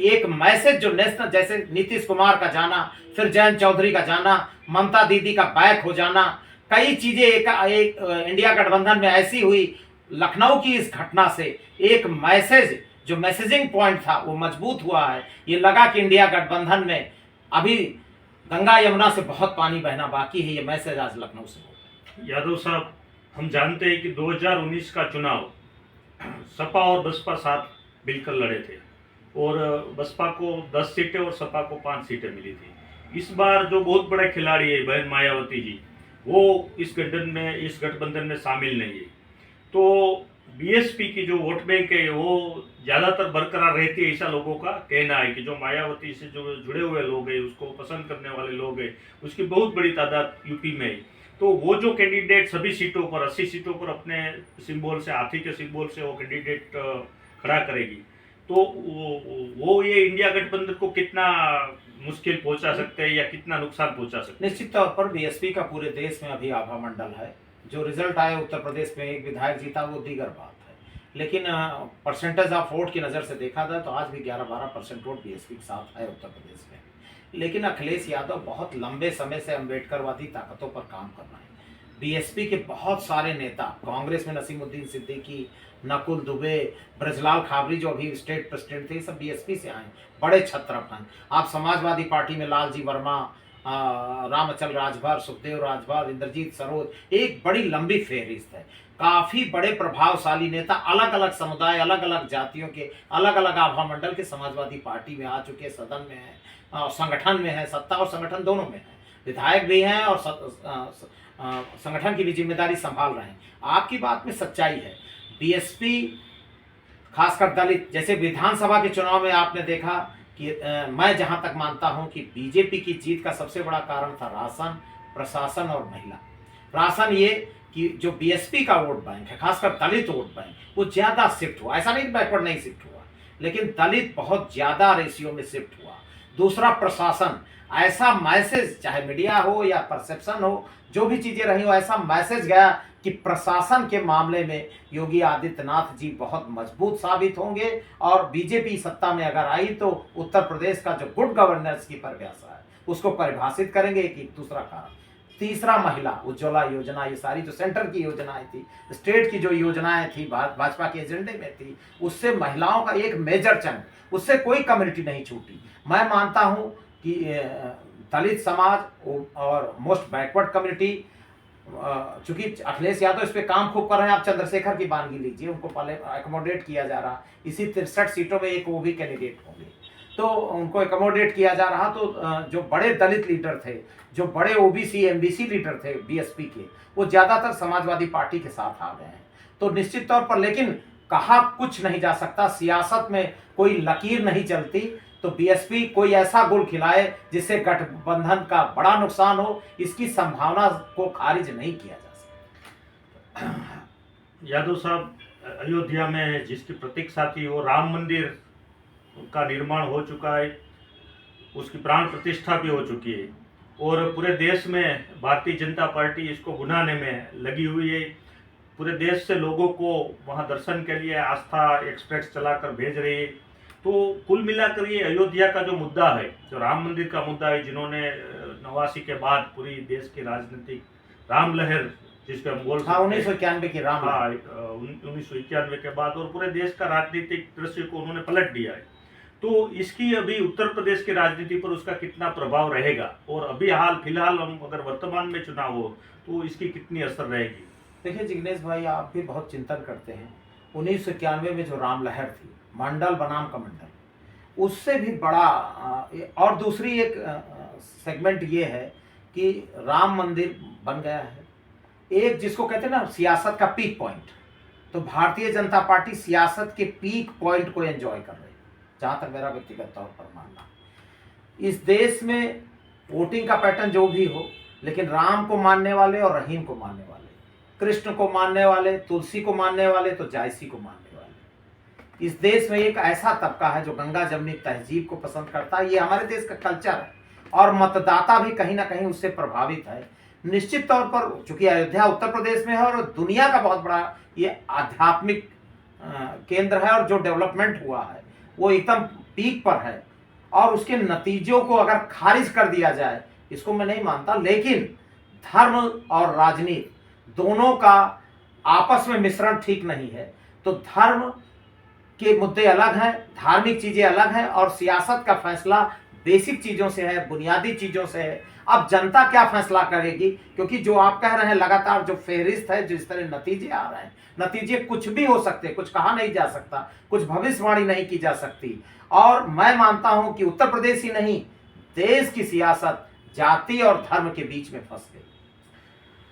S1: एक मैसेज जो नेशनल, जैसे नीतीश कुमार का जाना, फिर जयंत चौधरी का जाना, ममता दीदी का बैक हो जाना, कई चीजें एक इंडिया गठबंधन में ऐसी हुई। लखनऊ की इस घटना से एक मैसेज, जो मैसेजिंग पॉइंट था वो मजबूत हुआ है। ये लगा कि इंडिया गठबंधन में अभी गंगा यमुना से बहुत पानी बहना बाकी है। ये मैसेज आज लखनऊ से हो।
S2: यादव साहब, हम जानते हैं कि 2019 का चुनाव सपा और बसपा साथ मिलकर लड़े थे और बसपा को 10 सीटें और सपा को 5 सीटें मिली थी। इस बार जो बहुत बड़े खिलाड़ी है बहन मायावती जी, वो इस गठबंधन में शामिल नहीं है। तो बीएसपी की जो वोट बैंक है वो ज़्यादातर बरकरार रहती है, ऐसा लोगों का कहना है कि जो मायावती से जो जुड़े हुए लोग हैं, उसको पसंद करने वाले लोग हैं, उसकी बहुत बड़ी तादाद यूपी में है। तो वो जो कैंडिडेट सभी सीटों पर 80 सीटों पर अपने सिंबल से, हाथी के सिंबल से वो कैंडिडेट खड़ा करेगी, तो वो ये इंडिया गठबंधन को कितना मुश्किल पहुंचा सकते हैं या कितना नुकसान पहुंचा सकते हैं?
S1: निश्चित तौर पर बीएसपी का पूरे देश में अभी आभा मंडल है। जो रिजल्ट आए उत्तर प्रदेश में, एक विधायक जीता, वो दीगर बात है, लेकिन परसेंटेज ऑफ वोट की नज़र से देखा जाए तो आज भी 11-12% वोट बीएसपी के साथ है उत्तर प्रदेश में। लेकिन अखिलेश यादव बहुत लंबे समय से अम्बेडकरवादी ताकतों पर काम कर रहे हैं। बीएसपी के बहुत सारे नेता, कांग्रेस में नसीमुद्दीन सिद्दीकी, नकुल दुबे, ब्रजलाल खाबरी जो अभी स्टेट प्रेसिडेंट थे, सब बीएसपी से आए, बड़े छत्रप हैं। आप समाजवादी पार्टी में लालजी वर्मा, रामअचल राजभर, सुखदेव राजभर, इंद्रजीत सरोज, एक बड़ी लंबी फेहरिस्त है। काफी बड़े प्रभावशाली नेता अलग अलग समुदाय, अलग अलग जातियों के, अलग अलग आभा मंडल के समाजवादी पार्टी में आ चुके, सदन में है, संगठन में है, सत्ता और संगठन दोनों में है, विधायक भी हैं और संगठन की भी जिम्मेदारी संभाल रहे हैं। आपकी बात में सच्चाई है। बीएसपी खासकर दलित, जैसे विधानसभा के चुनाव में आपने देखा कि मैं जहां तक मानता हूं कि बीजेपी की जीत का सबसे बड़ा कारण था राशन, प्रशासन और महिला। राशन ये कि जो बीएसपी का वोट बैंक है, खासकर दलित वोट बैंक, वो ज्यादा शिफ्ट हुआ। ऐसा नहीं बैकवर्ड नहीं शिफ्ट हुआ, लेकिन दलित बहुत ज्यादा रेशियो में शिफ्ट हुआ। दूसरा प्रशासन, ऐसा मैसेज, चाहे मीडिया हो या परसेप्शन हो, जो भी चीजें रही हो, ऐसा मैसेज गया कि प्रशासन के मामले में योगी आदित्यनाथ जी बहुत मजबूत साबित होंगे और बीजेपी सत्ता में अगर आई तो उत्तर प्रदेश का जो गुड गवर्नेंस की परिभाषा है उसको परिभाषित करेंगे। एक दूसरा कारण। तीसरा, महिला उज्ज्वला योजना, ये सारी जो सेंटर की योजनाएं थी, स्टेट की जो योजनाएं थी, भाजपा के एजेंडे में थी, उससे महिलाओं का एक मेजर चंक, उससे कोई कम्युनिटी नहीं छूटी। मैं मानता हूं कि दलित समाज और मोस्ट बैकवर्ड कम्युनिटी, चूंकि अखिलेश यादव इस पे काम खूब कर रहे हैं। आप चंद्रशेखर की बानगी लीजिए, उनको पहले एकोमोडेट किया जा रहा, इसी 63 सीटों में एक वो भी कैंडिडेट होंगे, तो उनको एकोमोडेट किया जा रहा। तो जो बड़े दलित लीडर थे, जो बड़े ओबीसी एमबीसी लीडर थे बीएसपी के, वो ज्यादातर समाजवादी पार्टी के साथ आ गए हैं। तो निश्चित तौर पर, लेकिन कहा कुछ नहीं जा सकता, सियासत में कोई लकीर नहीं चलती। तो बीएसपी कोई ऐसा गोल खिलाए जिससे गठबंधन का बड़ा नुकसान हो, इसकी संभावना को खारिज नहीं किया जा सकता।
S2: यादव साहब, अयोध्या में जिसकी प्रतीक्षा थी, वो राम मंदिर का निर्माण हो चुका है, उसकी प्राण प्रतिष्ठा भी हो चुकी है और पूरे देश में भारतीय जनता पार्टी इसको बुनाने में लगी हुई है। पूरे देश से लोगों को वहां दर्शन के लिए आस्था एक्सप्रेस चलाकर भेज रही है। तो कुल मिलाकर ये अयोध्या का जो मुद्दा है, जो राम मंदिर का मुद्दा है, जिन्होंने 89 के बाद पूरी देश की राजनीतिक राम लहर, जिसका हम बोल सकते हैं
S1: 1991 की राम,
S2: 1991 के बाद, और पूरे देश का राजनीतिक दृश्य को उन्होंने पलट दिया है। तो इसकी अभी उत्तर प्रदेश की राजनीति पर उसका कितना प्रभाव रहेगा, और अभी फिलहाल हम अगर वर्तमान में चुनाव हो तो इसकी कितनी असर रहेगी?
S1: देखिए जिग्नेश भाई, आप भी बहुत चिंतन करते हैं। 1991 में जो राम लहर थी, मंडल बनाम कमंडल, उससे भी बड़ा और दूसरी एक सेगमेंट ये है कि राम मंदिर बन गया है, एक जिसको कहते हैं ना सियासत का पीक पॉइंट, तो भारतीय जनता पार्टी सियासत के पीक पॉइंट को एंजॉय कर रही है, जहां तक मेरा व्यक्तिगत तौर पर मानना। इस देश में वोटिंग का पैटर्न जो भी हो, लेकिन राम को मानने वाले और रहीम को मानने वाले, कृष्ण को मानने वाले, तुलसी को मानने वाले, तो जायसी को मानने वाले, इस देश में एक ऐसा तबका है जो गंगा जमनी तहजीब को पसंद करता है। ये हमारे देश का कल्चर है और मतदाता भी कहीं ना कहीं उससे प्रभावित है। निश्चित तौर पर चूंकि अयोध्या उत्तर प्रदेश में है और दुनिया का बहुत बड़ा ये आध्यात्मिक केंद्र है, और जो डेवलपमेंट हुआ है वो एकदम पीक पर है, और उसके नतीजों को अगर खारिज कर दिया जाए, इसको मैं नहीं मानता, लेकिन धर्म और राजनीति दोनों का आपस में मिश्रण ठीक नहीं है। तो धर्म के मुद्दे अलग हैं, धार्मिक चीजें अलग हैं, और सियासत का फैसला बेसिक चीजों से है, बुनियादी चीजों से है। अब जनता क्या फैसला करेगी, क्योंकि जो आप कह रहे हैं लगातार जो फेहरिस्त है, जिस तरह नतीजे आ रहे हैं, नतीजे कुछ भी हो सकते, कुछ कहा नहीं जा सकता, कुछ भविष्यवाणी नहीं की जा सकती। और मैं मानता हूं कि उत्तर प्रदेश ही नहीं, देश की सियासत जाति और धर्म के बीच में फंस गई।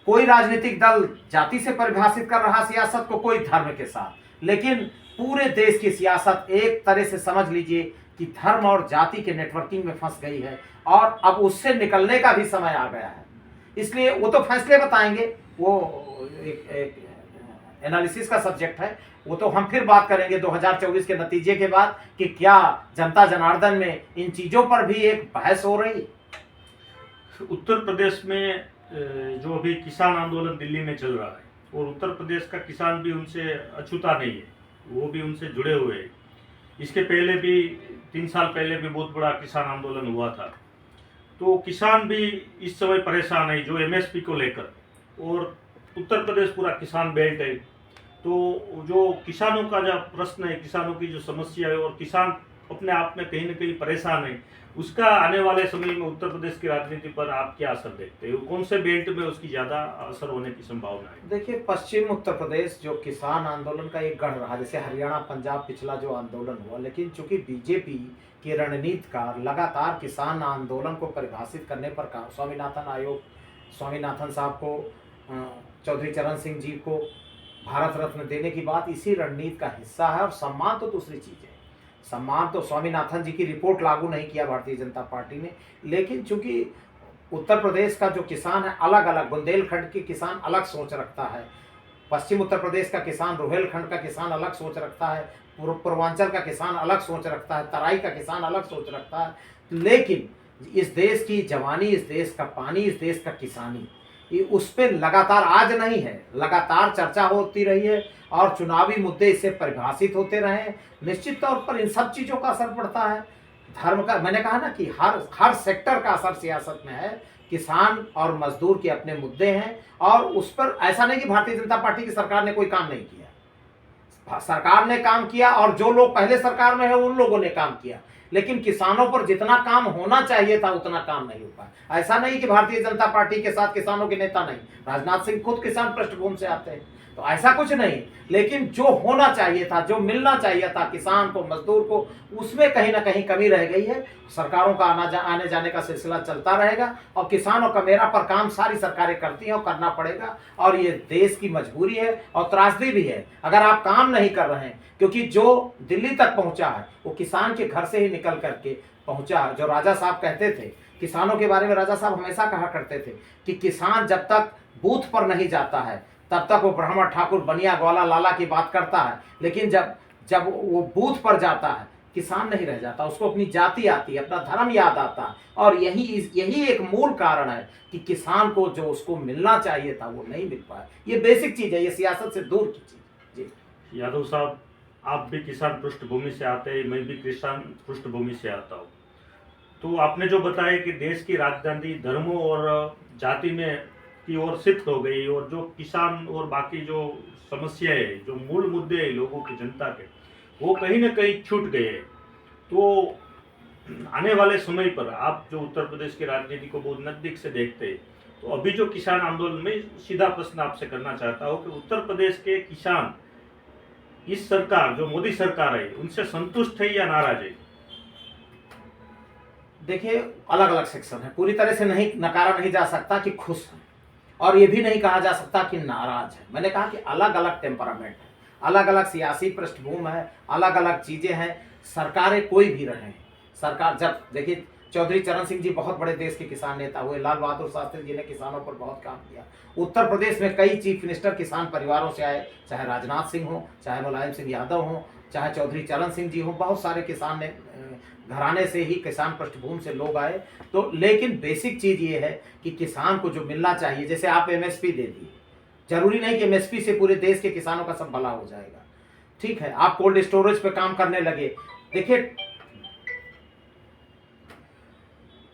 S1: कोई राजनीतिक दल जाति से परिभाषित कर रहा सियासत को, कोई धर्म के साथ, लेकिन पूरे देश की सियासत एक तरह से समझ लीजिए कि धर्म और जाति के नेटवर्किंग में फंस गई है, और अब उससे निकलने का भी समय आ गया है। इसलिए वो तो फैसले बताएंगे, वो एक एनालिसिस का सब्जेक्ट है, वो तो हम फिर बात करेंगे 2024 के नतीजे के बाद कि क्या जनता जनार्दन में इन चीजों पर भी एक बहस हो रही।
S2: उत्तर प्रदेश में जो अभी किसान आंदोलन दिल्ली में चल रहा है, और उत्तर प्रदेश का किसान भी उनसे अछूता नहीं है, वो भी उनसे जुड़े हुए हैं। इसके पहले भी 3 साल पहले भी बहुत बड़ा किसान आंदोलन हुआ था। तो किसान भी इस समय परेशान है जो एमएसपी को लेकर, और उत्तर प्रदेश पूरा किसान बेल्ट है। तो जो किसानों का जो प्रश्न है, किसानों की जो समस्या है, और किसान अपने आप में कहीं ना कहीं परेशान है, उसका आने वाले समय में उत्तर प्रदेश की राजनीति पर आप क्या असर देखते हैं? कौन से बेल्ट में उसकी ज्यादा असर होने की संभावना है?
S1: देखिए, पश्चिम उत्तर प्रदेश जो किसान आंदोलन का एक गढ़ रहा, जैसे हरियाणा पंजाब पिछला जो आंदोलन हुआ, लेकिन चूंकि बीजेपी के रणनीतिकार लगातार किसान आंदोलन को परिभाषित करने पर काम, स्वामीनाथन साहब को, चौधरी चरण सिंह जी को भारत रत्न देने की बात इसी रणनीति का हिस्सा है। और सम्मान तो दूसरी चीज है, सम्मान तो स्वामीनाथन जी की रिपोर्ट लागू नहीं किया भारतीय जनता पार्टी ने, लेकिन चूंकि उत्तर प्रदेश का जो किसान है अलग अलग, बुंदेलखंड के किसान अलग सोच रखता है, पश्चिम उत्तर प्रदेश का किसान, रोहिलखंड का किसान अलग सोच रखता है, पूर्वांचल का किसान अलग सोच रखता है, तराई का किसान अलग सोच रखता है, लेकिन इस देश की जवानी, इस देश का पानी, इस देश का किसानी, ये उस पर लगातार, आज नहीं है, लगातार चर्चा होती रही है, और चुनावी मुद्दे इससे परिभाषित होते रहे। निश्चित तौर पर इन सब चीज़ों का असर पड़ता है। धर्म का, मैंने कहा ना कि हर सेक्टर का असर सियासत में है। किसान और मजदूर के अपने मुद्दे हैं, और उस पर ऐसा नहीं कि भारतीय जनता पार्टी की सरकार ने कोई काम नहीं किया, सरकार ने काम किया, और जो लोग पहले सरकार में है उन लोगों ने काम किया, लेकिन किसानों पर जितना काम होना चाहिए था उतना काम नहीं हो पाया। ऐसा नहीं कि भारतीय जनता पार्टी के साथ किसानों के नेता नहीं, राजनाथ सिंह खुद किसान पृष्ठभूमि से आते हैं, तो ऐसा कुछ नहीं, लेकिन जो होना चाहिए था, जो मिलना चाहिए था किसान को, मजदूर को, उसमें कहीं ना कहीं कमी रह गई है। सरकारों का आने जाने का सिलसिला चलता रहेगा, और किसानों का मेरा पर काम सारी सरकारें करती हैं और करना पड़ेगा, और ये देश की मजबूरी है और त्रासदी भी है अगर आप काम नहीं कर रहे हैं, क्योंकि जो दिल्ली तक पहुंचा है वो किसान के घर से ही निकल करके पहुंचा। जो राजा साहब कहते थे किसानों के बारे में, राजा साहब हमेशा कहा करते थे कि किसान जब तक बूथ पर नहीं जाता है तब तक वो ब्राह्मण, ठाकुर, बनिया, ग्वाला, लाला की बात करता है, लेकिन जब वो बूथ पर जाता है किसान नहीं रह जाता, उसको अपनी जाति आती है, अपना धर्म याद आता है। और यही एक मूल कारण है कि किसान को जो उसको मिलना चाहिए था वो नहीं मिल पाया। ये बेसिक चीज है, ये सियासत से दूर की चीज। जी
S2: यादव साहब, आप भी किसान पृष्ठभूमि से आते हैं, मैं भी किसान पृष्ठभूमि से आता हूँ। तो आपने जो बताया कि देश की राजधानी धर्मों और जाति में की ओर शिफ्ट हो गई, और जो किसान और बाकी जो समस्याएं, जो मूल मुद्दे हैं लोगों की, जनता के, वो कहीं ना कहीं छूट गए हैं। तो आने वाले समय पर आप जो उत्तर प्रदेश की राजनीति को बहुत नजदीक से देखते हैं, तो अभी जो किसान आंदोलन में सीधा प्रश्न आपसे करना चाहता हूँ कि उत्तर प्रदेश के किसान इस सरकार, जो मोदी सरकार है, उनसे संतुष्ट है या नाराज है?
S1: देखिए अलग अलग सेक्शन है, पूरी तरह से नहीं नकारा नहीं जा सकता कि खुश है, और ये भी नहीं कहा जा सकता कि नाराज है। मैंने कहा कि अलग अलग टेम्परामेंट है, अलग अलग सियासी पृष्ठभूमि है, अलग अलग चीजें हैं। सरकारें कोई भी रहे, सरकार जब देखिए चौधरी चरण सिंह जी बहुत बड़े देश के किसान नेता हुए, लाल बहादुर शास्त्री जी ने किसानों पर बहुत काम किया। उत्तर प्रदेश में कई चीफ मिनिस्टर किसान परिवारों से आए, चाहे राजनाथ सिंह हो, चाहे मुलायम सिंह यादव हो, चाहे चौधरी चरण सिंह जी हो, बहुत सारे किसान ने घराने से ही किसान पृष्ठभूमि से लोग आए। तो लेकिन बेसिक चीज ये है कि किसान को जो मिलना चाहिए, जैसे आप एमएसपी दे दिए, जरूरी नहीं कि एमएसपी से पूरे देश के किसानों का सब भला हो जाएगा। ठीक है, आप कोल्ड स्टोरेज पे काम करने लगे। देखिए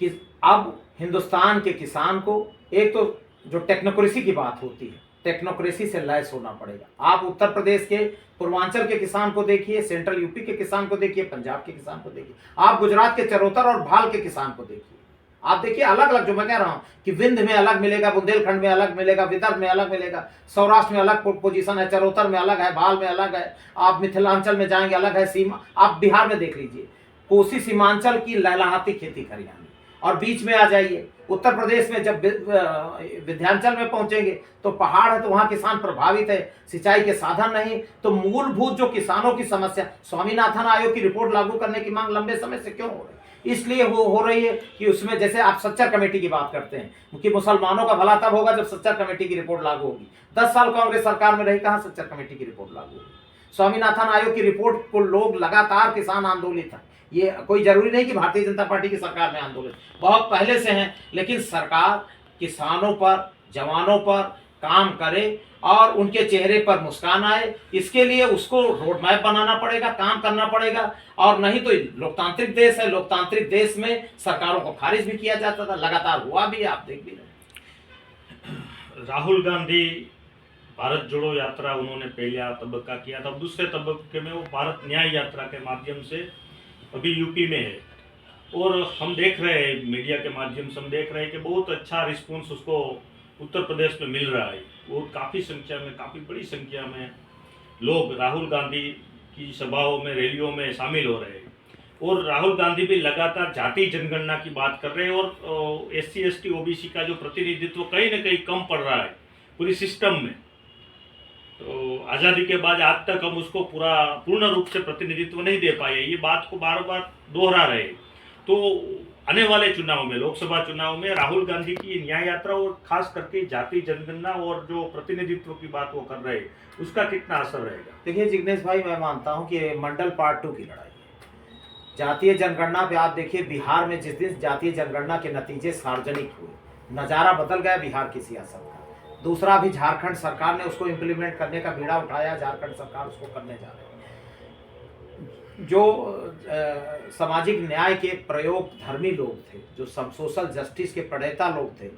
S1: कि अब हिंदुस्तान के किसान को एक तो जो टेक्नोक्रेसी की बात होती है, टेक्नोक्रेसी से लैस होना पड़ेगा। आप उत्तर प्रदेश के पूर्वांचल के किसान को देखिए, सेंट्रल यूपी के किसान को देखिए, पंजाब के किसान को देखिए, आप गुजरात के चरोतर और भाल के किसान को देखिए। आप देखिए अलग अलग, जो मैं कह रहा हूं कि विंध्य में अलग मिलेगा, बुंदेलखंड में अलग मिलेगा, विदर्भ में अलग मिलेगा, सौराष्ट्र में अलग पोजीशन है, चरोतर में अलग है, भाल में अलग है, आप मिथिलांचल में जाएंगे अलग है, सीमा आप बिहार में देख लीजिए, कोसी सीमांचल की लहलहाती खेती खरियानी, और बीच में आ जाइए उत्तर प्रदेश में, जब विंध्याचल में पहुंचेंगे तो पहाड़ है, तो वहां किसान प्रभावित है, सिंचाई के साधन नहीं। तो मूलभूत जो किसानों की समस्या, स्वामीनाथन आयोग की रिपोर्ट लागू करने की मांग लंबे समय से क्यों हो रही है? इसलिए वो हो रही है कि उसमें, जैसे आप सच्चर कमेटी की बात करते हैं कि मुसलमानों का भला तब होगा जब सच्चर कमेटी की रिपोर्ट लागू होगी। 10 साल कांग्रेस सरकार में रही, कहां सच्चर कमेटी की रिपोर्ट लागू होगी? स्वामीनाथन आयोग की रिपोर्ट को लोग लगातार किसान आंदोलित है। ये कोई जरूरी नहीं कि भारतीय जनता पार्टी की सरकार में आंदोलन बहुत पहले से हैं, लेकिन सरकार किसानों पर, जवानों पर काम करे और उनके चेहरे पर मुस्कान आए, इसके लिए उसको रोड मैप बनाना पड़ेगा, काम करना पड़ेगा। और नहीं तो लोकतांत्रिक देश है, लोकतांत्रिक देश में सरकारों को खारिज भी किया जाता था, लगातार हुआ भी, आप देख भी रहे।
S2: राहुल गांधी भारत जोड़ो यात्रा उन्होंने पहला तबक्का किया था, दूसरे तबक्के में वो भारत न्याय यात्रा के माध्यम से अभी यूपी में है। और हम देख रहे हैं, मीडिया के माध्यम से हम देख रहे हैं कि बहुत अच्छा रिस्पॉन्स उसको उत्तर प्रदेश में मिल रहा है। वो काफ़ी संख्या में, काफ़ी बड़ी संख्या में लोग राहुल गांधी की सभाओं में, रैलियों में शामिल हो रहे हैं। और राहुल गांधी भी लगातार जाति जनगणना की बात कर रहे हैं, और SC ST OBC का जो प्रतिनिधित्व कहीं ना कहीं कम पड़ रहा है पूरी सिस्टम में। तो आज़ादी के बाद आज तक हम उसको पूर्ण रूप से प्रतिनिधित्व नहीं दे पाए, ये बात को बार बार दोहरा रहे। तो आने वाले चुनाव में, लोकसभा चुनाव में राहुल गांधी की न्याय यात्रा और खास करके जाति जनगणना और जो प्रतिनिधित्व की बात वो कर रहे हैं, उसका कितना असर रहेगा?
S1: देखिए जिग्नेश भाई, मैं मानता हूं कि मंडल पार्ट 2 की लड़ाई है। जातीय जनगणना पे आप देखिए, बिहार में जिस दिन जातीय जनगणना के नतीजे सार्वजनिक हुए, नज़ारा बदल गया बिहार की सियासत का। दूसरा, भी झारखंड सरकार ने उसको इम्प्लीमेंट करने का बीड़ा उठाया, झारखंड सरकार उसको करने जा रही है। जो सामाजिक न्याय के प्रयोग धर्मी लोग थे, जो सोशल जस्टिस के प्रणेता लोग थे,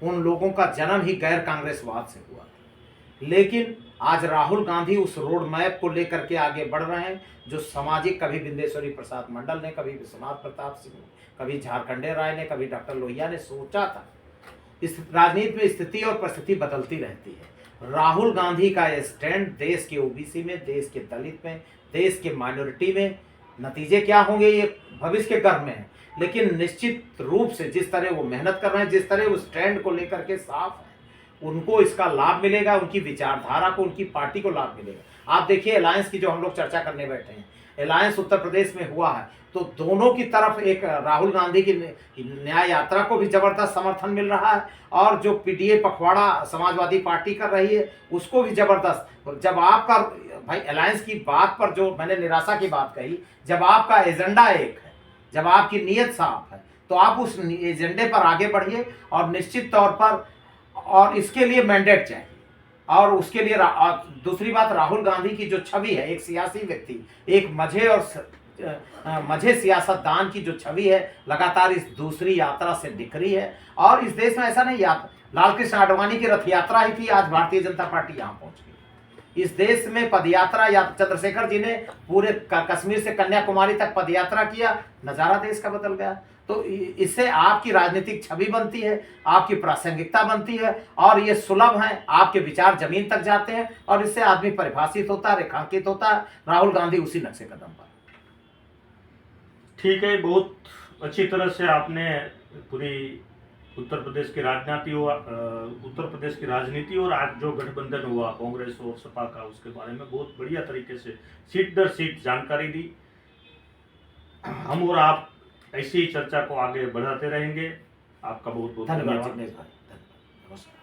S1: उन लोगों का जन्म ही गैर कांग्रेसवाद से हुआ था। लेकिन आज राहुल गांधी उस रोड मैप को लेकर के आगे बढ़ रहे हैं, जो सामाजिक, कभी बिंदेश्वरी प्रसाद मंडल ने, कभी विश्वनाथ प्रताप सिंह, कभी झारखंडे राय ने, कभी डॉक्टर लोहिया ने सोचा था। इस राजनीति में स्थिति और परिस्थिति बदलती रहती है। राहुल गांधी का स्टैंड देश के OBC में, देश के दलित में, देश के माइनॉरिटी में, नतीजे क्या होंगे ये भविष्य के गर्भ में है। लेकिन निश्चित रूप से जिस तरह वो मेहनत कर रहे हैं, जिस तरह वो स्टैंड को लेकर के साफ है, उनको इसका लाभ मिलेगा, उनकी विचारधारा को, उनकी पार्टी को लाभ मिलेगा। आप देखिए अलायंस की जो हम लोग चर्चा करने बैठे हैं, अलायंस उत्तर प्रदेश में हुआ है, तो दोनों की तरफ एक राहुल गांधी की न्याय यात्रा को भी जबरदस्त समर्थन मिल रहा है, और जो PDA पखवाड़ा समाजवादी पार्टी कर रही है उसको भी जबरदस्त। जब आपका भाई अलायंस की बात पर जो मैंने निराशा की बात कही, जब आपका एजेंडा एक है, जब आपकी नीयत साफ है, तो आप उस एजेंडे पर आगे बढ़िए, और निश्चित तौर पर, और इसके लिए मैंडेट चाहिए। और उसके लिए दूसरी बात, राहुल गांधी की जो छवि है, एक सियासी व्यक्ति, एक मझे सियासतदान की जो छवि है, लगातार इस दूसरी यात्रा से दिख रही है। और इस देश में ऐसा नहीं, लाल कृष्ण आडवाणी की रथ यात्रा ही थी, आज भारतीय जनता पार्टी यहाँ पहुंच गई। इस देश में पदयात्रा, या चंद्रशेखर जी ने पूरे कश्मीर से कन्याकुमारी तक पदयात्रा किया, नज़ारा देश का बदल गया। तो इससे आपकी राजनीतिक छवि बनती है, आपकी प्रासंगिकता बनती है, और ये सुलभ है, आपके विचार जमीन तक जाते हैं, और इससे आदमी परिभाषित होता है, रेखांकित होता है। राहुल गांधी उसी नक्शे कदम पर।
S2: ठीक है, बहुत अच्छी तरह से आपने पूरी उत्तर प्रदेश की राजनीति और आज जो गठबंधन हुआ कांग्रेस और सपा का, उसके बारे में बहुत बढ़िया तरीके से सीट दर सीट जानकारी दी। हम और आप ऐसी ही चर्चा को आगे बढ़ाते रहेंगे। आपका बहुत बहुत
S1: धन्यवाद
S2: धन्यवाद।
S1: जिग्नेश भाई, धन्यवाद, नमस्कार।